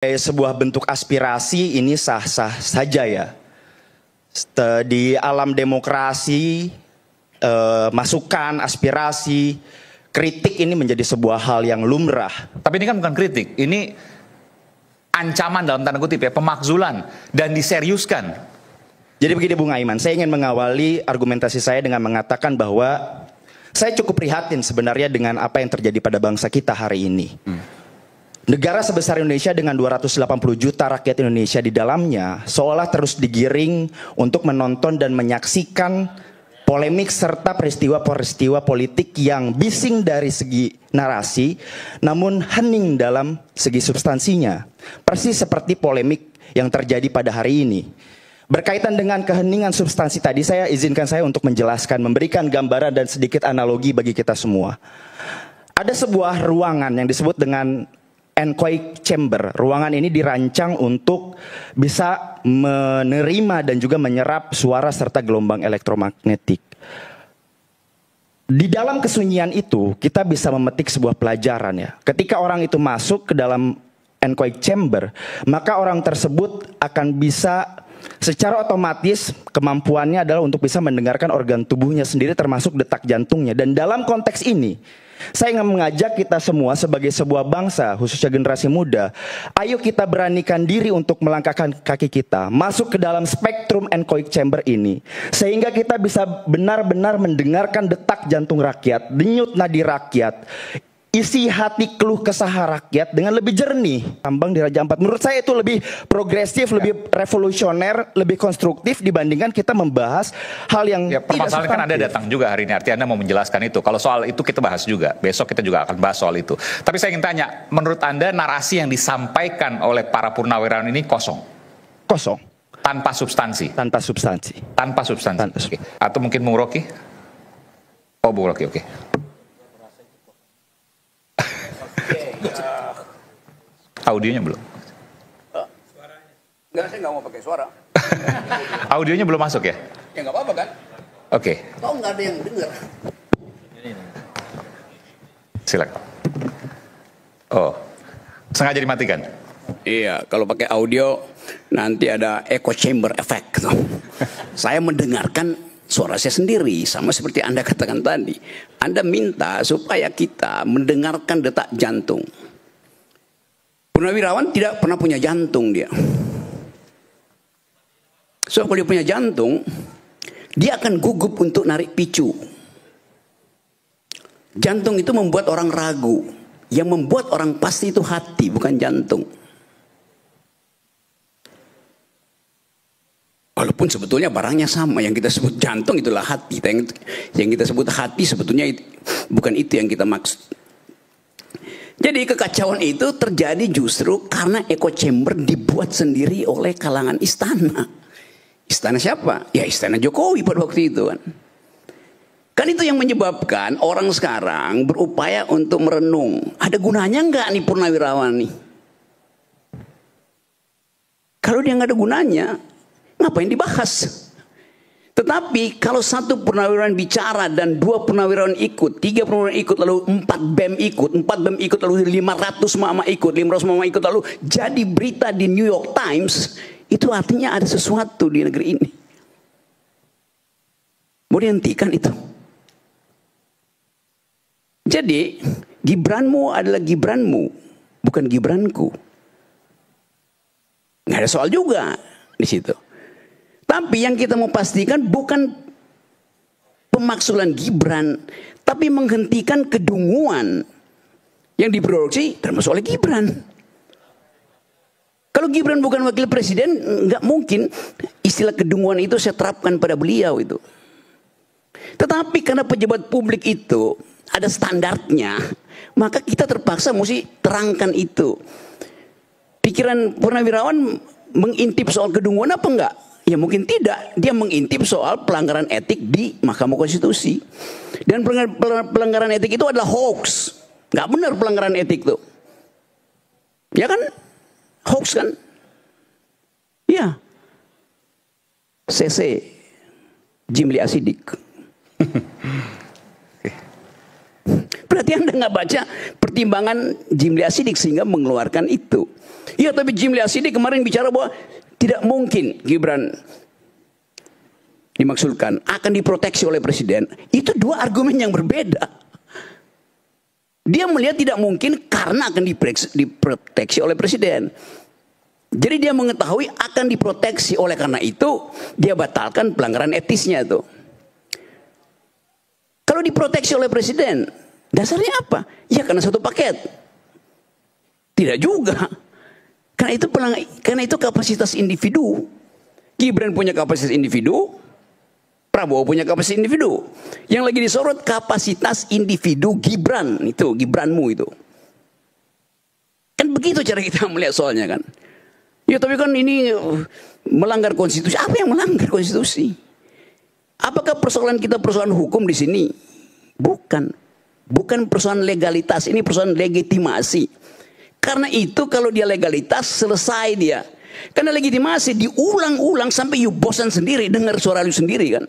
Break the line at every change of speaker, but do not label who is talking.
sebuah bentuk aspirasi ini sah-sah saja ya. Di alam demokrasi, masukan, aspirasi, kritik ini menjadi sebuah hal yang lumrah.
Tapi ini kan bukan kritik, ini ancaman dalam tanda kutip ya, pemakzulan dan diseriuskan.
Jadi begini Bung Aiman, saya ingin mengawali argumentasi saya dengan mengatakan bahwa saya cukup prihatin sebenarnya dengan apa yang terjadi pada bangsa kita hari ini. Negara sebesar Indonesia dengan 280 juta rakyat Indonesia di dalamnya seolah terus digiring untuk menonton dan menyaksikan polemik serta peristiwa-peristiwa politik yang bising dari segi narasi namun hening dalam segi substansinya. Persis seperti polemik yang terjadi pada hari ini. Berkaitan dengan keheningan substansi tadi, izinkan saya untuk menjelaskan, memberikan gambaran dan sedikit analogi bagi kita semua. Ada sebuah ruangan yang disebut dengan anechoic chamber. Ruangan ini dirancang untuk bisa menerima dan juga menyerap suara serta gelombang elektromagnetik. Di dalam kesunyian itu kita bisa memetik sebuah pelajaran ya. Ketika orang itu masuk ke dalam anechoic chamber, maka orang tersebut akan bisa secara otomatis kemampuannya adalah untuk bisa mendengarkan organ tubuhnya sendiri termasuk detak jantungnya. Dan dalam konteks ini saya ingin mengajak kita semua sebagai sebuah bangsa, khususnya generasi muda, ayo kita beranikan diri untuk melangkahkan kaki kita masuk ke dalam spektrum anechoic chamber ini, sehingga kita bisa benar-benar mendengarkan detak jantung rakyat, denyut nadi rakyat, isi hati keluh kesah rakyat dengan lebih jernih. Tambang di Raja Ampat, menurut saya itu lebih progresif, lebih revolusioner, lebih konstruktif dibandingkan kita membahas hal yang
permasalahan kan Anda datang juga hari ini, artinya Anda mau menjelaskan itu. Kalau soal itu kita bahas juga, besok kita juga akan bahas soal itu. Tapi saya ingin tanya, menurut Anda narasi yang disampaikan oleh para purnawirawan ini kosong?
Kosong.
Tanpa substansi?
Tanpa substansi.
Tanpa substansi. Oke. Atau mungkin Bung Rocky? Oh Bung Rocky, oke. Audionya belum?
Enggak, saya nggak mau pakai suara.
Audionya belum masuk ya?
Ya nggak apa-apa kan?
Oke.
Tahu nggak ada yang dengar?
Silakan. Oh, sengaja dimatikan?
Iya, kalau pakai audio nanti ada echo chamber effect. Saya mendengarkan suara saya sendiri, sama seperti Anda katakan tadi. Anda minta supaya kita mendengarkan detak jantung. Purnawirawan tidak pernah punya jantung dia. So kalau dia punya jantung, dia akan gugup untuk narik picu. Jantung itu membuat orang ragu. Yang membuat orang pasti itu hati, bukan jantung. Walaupun sebetulnya barangnya sama, yang kita sebut jantung itulah hati. Yang kita sebut hati sebetulnya bukan itu yang kita maksud. Jadi kekacauan itu terjadi justru karena echo chamber dibuat sendiri oleh kalangan istana. Istana siapa? Ya istana Jokowi pada waktu itu kan. Kan itu yang menyebabkan orang sekarang berupaya untuk merenung. Ada gunanya nggak nih purnawirawan nih? Kalau dia nggak ada gunanya, ngapain dibahas? Tetapi kalau satu purnawirawan bicara dan 2 purnawirawan ikut, 3 purnawirawan ikut, lalu 4 BEM ikut, 4 BEM ikut, lalu 500 mama ikut, 500 mama ikut, lalu jadi berita di New York Times, itu artinya ada sesuatu di negeri ini. Mau dihentikan itu. Jadi Gibranmu adalah Gibranmu, bukan Gibranku. Nggak ada soal juga di situ. Tapi yang kita mau pastikan bukan pemaksulan Gibran, tapi menghentikan kedunguan yang diproduksi termasuk oleh Gibran. Kalau Gibran bukan wakil presiden, nggak mungkin istilah kedunguan itu saya terapkan pada beliau itu. Tetapi karena pejabat publik itu ada standarnya, maka kita terpaksa mesti terangkan itu. Pikiran purnawirawan mengintip soal kedunguan apa enggak? Ya mungkin tidak. Dia mengintip soal pelanggaran etik di Mahkamah Konstitusi. Dan pelanggaran etik itu adalah hoax. Nggak benar pelanggaran etik itu. Ya kan? Hoax kan? Ya. CC. Jimli Asidik. berarti Anda nggak baca pertimbangan Jimli Asidik sehingga mengeluarkan itu. Ya, tapi Jimli Asidik kemarin bicara bahwa tidak mungkin Gibran dimaksudkan akan diproteksi oleh presiden. Itu dua argumen yang berbeda. Dia melihat tidak mungkin karena akan diproteksi oleh presiden. Jadi dia mengetahui akan diproteksi, oleh karena itu dia batalkan pelanggaran etisnya tuh. Kalau diproteksi oleh presiden, dasarnya apa? Ya karena satu paket. Tidak juga. Karena itu kapasitas individu. Gibran punya kapasitas individu, Prabowo punya kapasitas individu. Yang lagi disorot kapasitas individu Gibran, itu Gibranmu itu. Kan begitu cara kita melihat soalnya kan. Ya tapi kan ini melanggar konstitusi. Apa yang melanggar konstitusi? Apakah persoalan kita persoalan hukum di sini? Bukan. Bukan persoalan legalitas, ini persoalan legitimasi. Karena itu kalau dia legalitas selesai dia. Karena legitimasi diulang-ulang sampai you bosan sendiri dengar suara lu sendiri kan.